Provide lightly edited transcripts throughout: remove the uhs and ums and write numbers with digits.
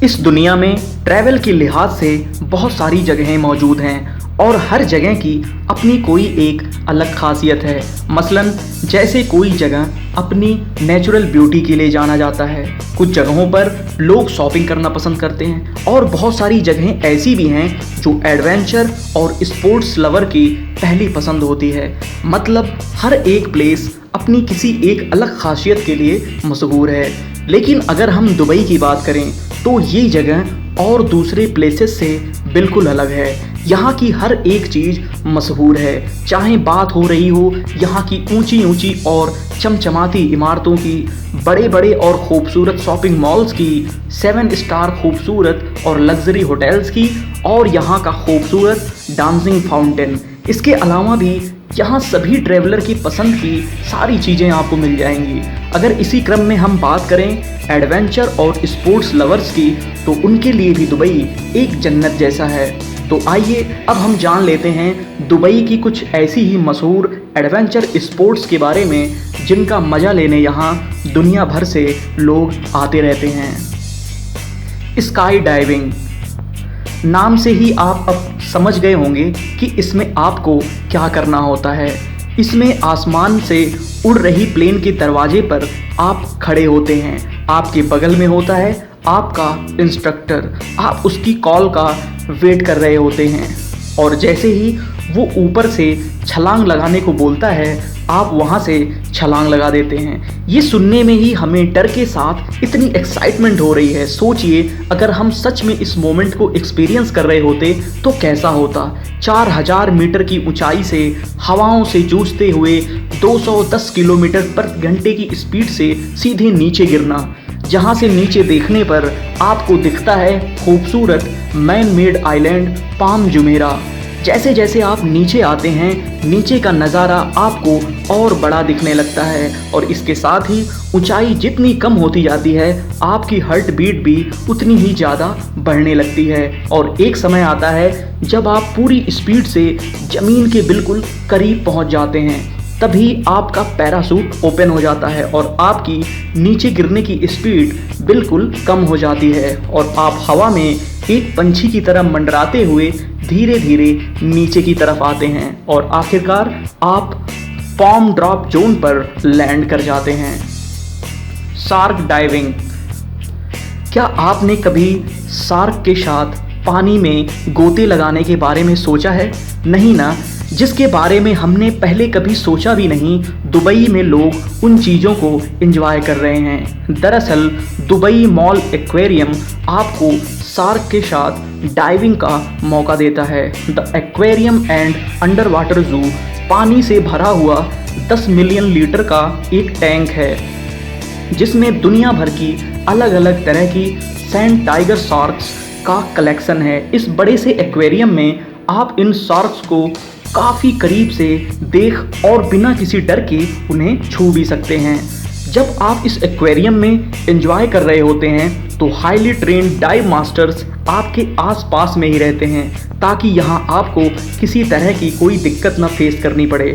इस दुनिया में ट्रैवल के लिहाज से बहुत सारी जगहें मौजूद हैं और हर जगह की अपनी कोई एक अलग खासियत है। मसलन जैसे कोई जगह अपनी नेचुरल ब्यूटी के लिए जाना जाता है, कुछ जगहों पर लोग शॉपिंग करना पसंद करते हैं और बहुत सारी जगहें ऐसी भी हैं जो एडवेंचर और स्पोर्ट्स लवर की पहली पसंद होती है। मतलब हर एक प्लेस अपनी किसी एक अलग खासियत के लिए मशहूर है। लेकिन अगर हम दुबई की बात करें तो ये जगह और दूसरे प्लेसेस से बिल्कुल अलग है। यहाँ की हर एक चीज़ मशहूर है, चाहे बात हो रही हो यहाँ की ऊंची ऊंची और चमचमाती इमारतों की, बड़े बड़े और खूबसूरत शॉपिंग मॉल्स की, 7 स्टार खूबसूरत और लग्जरी होटल्स की, और यहाँ का खूबसूरत डांसिंग फाउंटेन। इसके अलावा भी यहाँ सभी ट्रैवलर की पसंद की सारी चीज़ें आपको मिल जाएंगी। अगर इसी क्रम में हम बात करें एडवेंचर और स्पोर्ट्स लवर्स की, तो उनके लिए भी दुबई एक जन्नत जैसा है। तो आइए अब हम जान लेते हैं दुबई की कुछ ऐसी ही मशहूर एडवेंचर स्पोर्ट्स के बारे में जिनका मज़ा लेने यहाँ दुनिया भर से लोग आते रहते हैं। स्काई डाइविंग, नाम से ही आप अब समझ गए होंगे कि इसमें आपको क्या करना होता है। इसमें आसमान से उड़ रही प्लेन के दरवाजे पर आप खड़े होते हैं, आपके बगल में होता है आपका इंस्ट्रक्टर, आप उसकी कॉल का वेट कर रहे होते हैं और जैसे ही वो ऊपर से छलांग लगाने को बोलता है आप वहाँ से छलांग लगा देते हैं। ये सुनने में ही हमें डर के साथ इतनी एक्साइटमेंट हो रही है। सोचिए अगर हम सच में इस मोमेंट को एक्सपीरियंस कर रहे होते तो कैसा होता। 4000 मीटर की ऊंचाई से हवाओं से जूझते हुए 210 किलोमीटर पर घंटे की स्पीड से सीधे नीचे गिरना, जहाँ से नीचे देखने पर आपको दिखता है खूबसूरत man made island palm Jumeirah. जैसे जैसे आप नीचे आते हैं नीचे का नज़ारा आपको और बड़ा दिखने लगता है और इसके साथ ही ऊंचाई जितनी कम होती जाती है आपकी हार्ट बीट भी उतनी ही ज़्यादा बढ़ने लगती है और एक समय आता है जब आप पूरी स्पीड से ज़मीन के बिल्कुल करीब पहुंच जाते हैं। तभी आपका पैराशूट ओपन हो जाता है और आपकी नीचे गिरने की स्पीड बिल्कुल कम हो जाती है और आप हवा में एक पंछी की तरह मंडराते हुए धीरे धीरे नीचे की तरफ आते हैं और आखिरकार आप पाम ड्रॉप जोन पर लैंड कर जाते हैं। शार्क डाइविंग, क्या आपने कभी शार्क के साथ पानी में गोते लगाने के बारे में सोचा है? नहीं ना, जिसके बारे में हमने पहले कभी सोचा भी नहीं, दुबई में लोग उन चीज़ों को एंजॉय कर रहे हैं। दरअसल दुबई मॉल एक्वेरियम आपको शार्क के साथ डाइविंग का मौका देता है। The aquarium and under water जू पानी से भरा हुआ 10 मिलियन लीटर का एक टैंक है जिसमें दुनिया भर की अलग अलग तरह की सैंड टाइगर शार्क्स का कलेक्शन है। इस बड़े से एक्वेरियम में आप इन शार्क्स को काफ़ी करीब से देख और बिना किसी डर के उन्हें छू भी सकते हैं। जब आप इस एक्वेरियम में एंजॉय कर रहे होते हैं तो हाईली ट्रेन्ड डाइव मास्टर्स आपके आसपास में ही रहते हैं ताकि यहाँ आपको किसी तरह की कोई दिक्कत ना फेस करनी पड़े।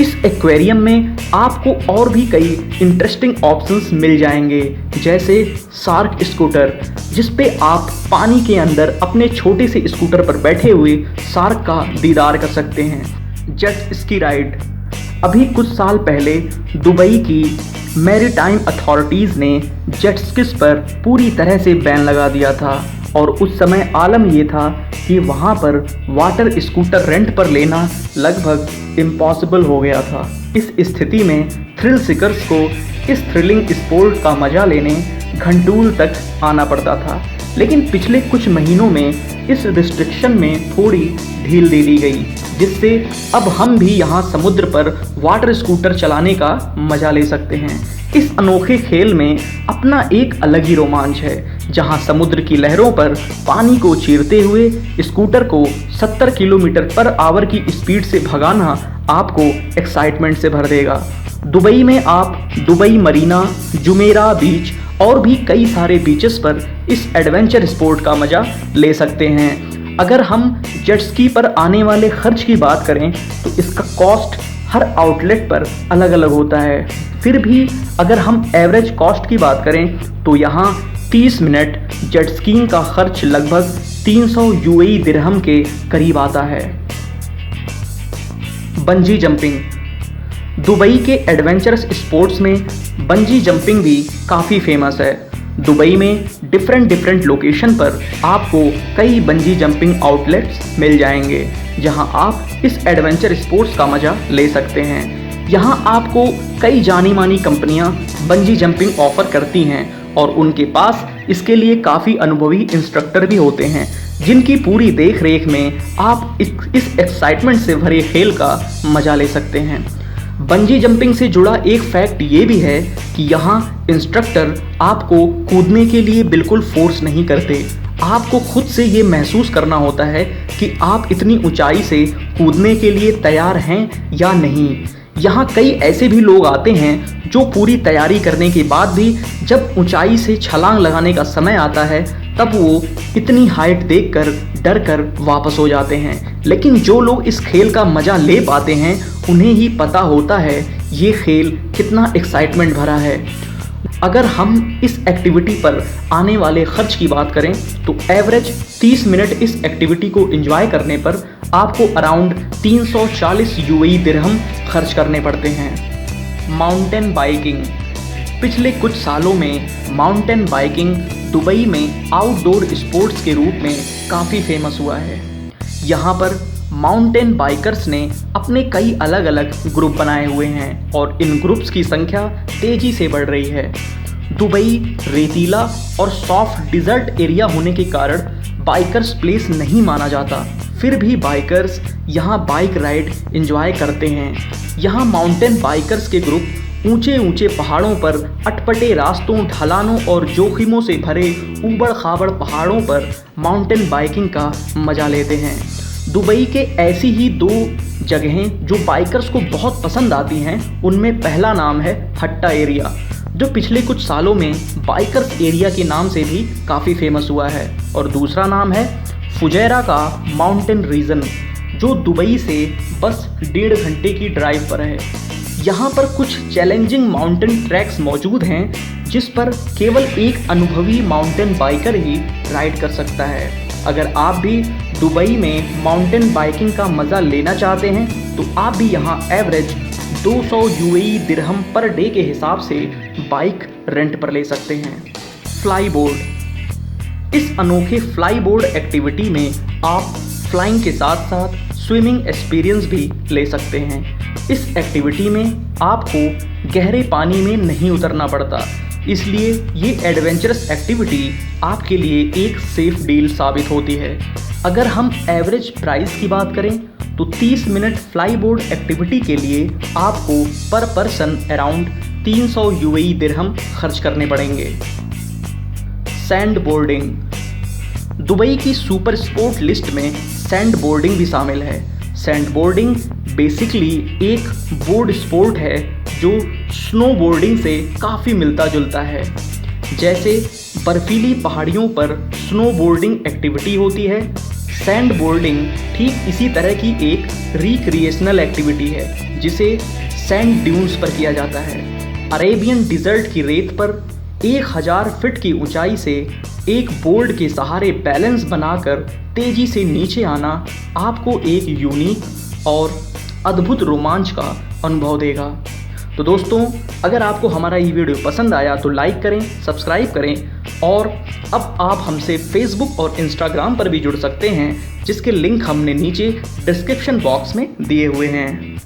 इस एक्वेरियम में आपको और भी कई इंटरेस्टिंग ऑप्शंस मिल जाएंगे, जैसे शार्क स्कूटर, जिस पे आप पानी के अंदर अपने छोटे से स्कूटर पर बैठे हुए शार्क का दीदार कर सकते हैं। जेट स्की राइड, अभी कुछ साल पहले दुबई की मैरीटाइम अथॉरिटीज़ ने जेट स्कीज पर पूरी तरह से बैन लगा दिया था और उस समय आलम ये था कि वहाँ पर वाटर स्कूटर रेंट पर लेना लगभग इम्पॉसिबल हो गया था। इस स्थिति में थ्रिल सीकर्स को इस थ्रिलिंग स्पोर्ट का मजा लेने घंटूल तक आना पड़ता था, लेकिन पिछले कुछ महीनों में इस रिस्ट्रिक्शन में थोड़ी ढील दे दी गई, जिससे अब हम भी यहाँ समुद्र पर वाटर स्कूटर चलाने का मजा ले सकते हैं। इस अनोखे खेल में अपना एक अलग ही रोमांच है, जहाँ समुद्र की लहरों पर पानी को चीरते हुए स्कूटर को 70 किलोमीटर पर आवर की स्पीड से भगाना आपको एक्साइटमेंट से भर देगा। दुबई में आप दुबई मरीना, जुमेरा बीच और भी कई सारे बीचेस पर इस एडवेंचर स्पोर्ट का मजा ले सकते हैं। अगर हम जेट स्की पर आने वाले खर्च की बात करें तो इसका कॉस्ट हर आउटलेट पर अलग अलग होता है। फिर भी अगर हम एवरेज कॉस्ट की बात करें तो यहाँ 30 मिनट जेट स्कीइंग का खर्च लगभग 300 यूएई दिरहम के करीब आता है। Bungee jumping. दुबई के एडवेंचरस स्पोर्ट्स में बंजी जंपिंग भी काफ़ी फेमस है। दुबई में डिफरेंट लोकेशन पर आपको कई बंजी जंपिंग आउटलेट्स मिल जाएंगे जहां आप इस एडवेंचर स्पोर्ट्स का मज़ा ले सकते हैं। यहां आपको कई जानी मानी कंपनियां बंजी जंपिंग ऑफर करती हैं और उनके पास इसके लिए काफ़ी अनुभवी इंस्ट्रक्टर भी होते हैं जिनकी पूरी देख रेख में आप इस एक्साइटमेंट से भरे खेल का मज़ा ले सकते हैं। बंजी जंपिंग से जुड़ा एक फैक्ट ये भी है कि यहाँ इंस्ट्रक्टर आपको कूदने के लिए बिल्कुल फोर्स नहीं करते। आपको खुद से ये महसूस करना होता है कि आप इतनी ऊंचाई से कूदने के लिए तैयार हैं या नहीं। यहाँ कई ऐसे भी लोग आते हैं जो पूरी तैयारी करने के बाद भी जब ऊंचाई से छलांग लगाने का समय आता है तब वो इतनी हाइट देखकर डर कर वापस हो जाते हैं। लेकिन जो लोग इस खेल का मज़ा ले पाते हैं उन्हें ही पता होता है ये खेल कितना एक्साइटमेंट भरा है। अगर हम इस एक्टिविटी पर आने वाले खर्च की बात करें तो एवरेज 30 मिनट इस एक्टिविटी को एंजॉय करने पर आपको अराउंड 340 यूएई दिरहम खर्च करने पड़ते हैं। Mountain biking. पिछले कुछ सालों में माउंटेन बाइकिंग दुबई में आउटडोर स्पोर्ट्स के रूप में काफ़ी फेमस हुआ है। यहाँ पर माउंटेन बाइकर्स ने अपने कई अलग अलग ग्रुप बनाए हुए हैं और इन ग्रुप्स की संख्या तेज़ी से बढ़ रही है। दुबई रेतीला और सॉफ्ट डिज़र्ट एरिया होने के कारण बाइकर्स प्लेस नहीं माना जाता, फिर भी बाइकर्स यहाँ बाइक राइड एंजॉय करते हैं। यहाँ माउंटेन बाइकर्स के ग्रुप ऊंचे पहाड़ों पर अटपटे रास्तों, ढलानों और जोखिमों से भरे ऊबड़ खाबड़ पहाड़ों पर माउंटेन बाइकिंग का मज़ा लेते हैं। दुबई के ऐसी ही 2 जगहें जो बाइकर्स को बहुत पसंद आती हैं उनमें पहला नाम है हट्टा एरिया, जो पिछले कुछ सालों में बाइकर्स एरिया के नाम से भी काफ़ी फेमस हुआ है, और दूसरा नाम है फुजैरा का माउंटेन रीजन, जो दुबई से बस 1.5 घंटे की ड्राइव पर है। यहाँ पर कुछ चैलेंजिंग माउंटेन ट्रैक्स मौजूद हैं जिस पर केवल एक अनुभवी माउंटेन बाइकर ही राइड कर सकता है। अगर आप भी दुबई में माउंटेन बाइकिंग का मज़ा लेना चाहते हैं तो आप भी यहाँ एवरेज 200 यूएई दिरहम पर डे के हिसाब से बाइक रेंट पर ले सकते हैं। Fly board. इस अनोखे फ्लाई बोर्ड एक्टिविटी में आप फ्लाइंग के साथ साथ स्विमिंग एक्सपीरियंस भी ले सकते हैं। इस एक्टिविटी में आपको गहरे पानी में नहीं उतरना पड़ता, इसलिए ये एडवेंचरस एक्टिविटी आपके लिए एक सेफ डील साबित होती है। अगर हम एवरेज प्राइस की बात करें तो 30 मिनट फ्लाई बोर्ड एक्टिविटी के लिए आपको पर पर्सन अराउंड 300 यूएई दिरहम खर्च करने पड़ेंगे। Sand boarding. दुबई की सुपर स्पोर्ट लिस्ट में सैंड बोर्डिंग भी शामिल है। सैंड बोर्डिंग बेसिकली एक बोर्ड स्पोर्ट है जो स्नो बोर्डिंग से काफ़ी मिलता जुलता है। जैसे बर्फीली पहाड़ियों पर स्नो बोर्डिंग एक्टिविटी होती है, सैंड बोर्डिंग ठीक इसी तरह की एक रिक्रिएशनल एक्टिविटी है जिसे सैंड ड्यून्स पर किया जाता है। अरेबियन डिज़र्ट की रेत पर 1000 फीट की ऊंचाई से एक बोर्ड के सहारे बैलेंस बनाकर तेज़ी से नीचे आना आपको एक यूनिक और अद्भुत रोमांच का अनुभव देगा। तो दोस्तों, अगर आपको हमारा ये वीडियो पसंद आया तो लाइक करें, सब्सक्राइब करें, और अब आप हमसे फेसबुक और इंस्टाग्राम पर भी जुड़ सकते हैं जिसके लिंक हमने नीचे डिस्क्रिप्शन बॉक्स में दिए हुए हैं।